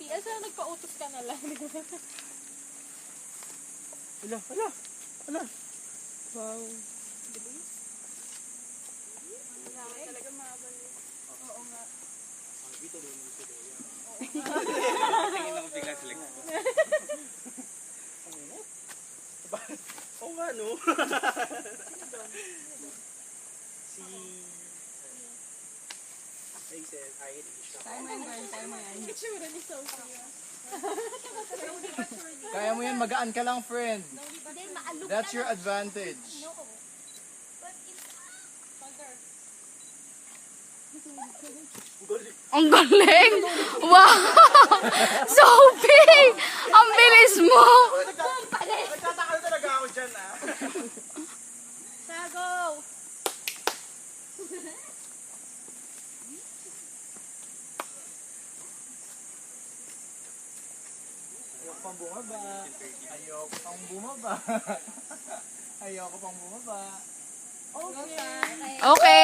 PS na nagpa-utos ka na lang. Ala. Wow. Talaga mabalik. Oo nga. Dito doon dito doon. Tingin ako bigla sila. Oo nga, no? Si... I said, I hate Isha. Tayo mo yan. Itsura ni Sophia. Kaya mo yan, magaan ka lang, friend. Hindi, maalog That's ka your lang. advantage. No. But it's... Ang galing! Wow! Sophie! Ang bilis mo! Nagtataka na talaga ako dyan, ah. Sago! Ayoko pang bumaba. Ayoko pang bumaba. Ayoko pang bumaba. Okay. Okay.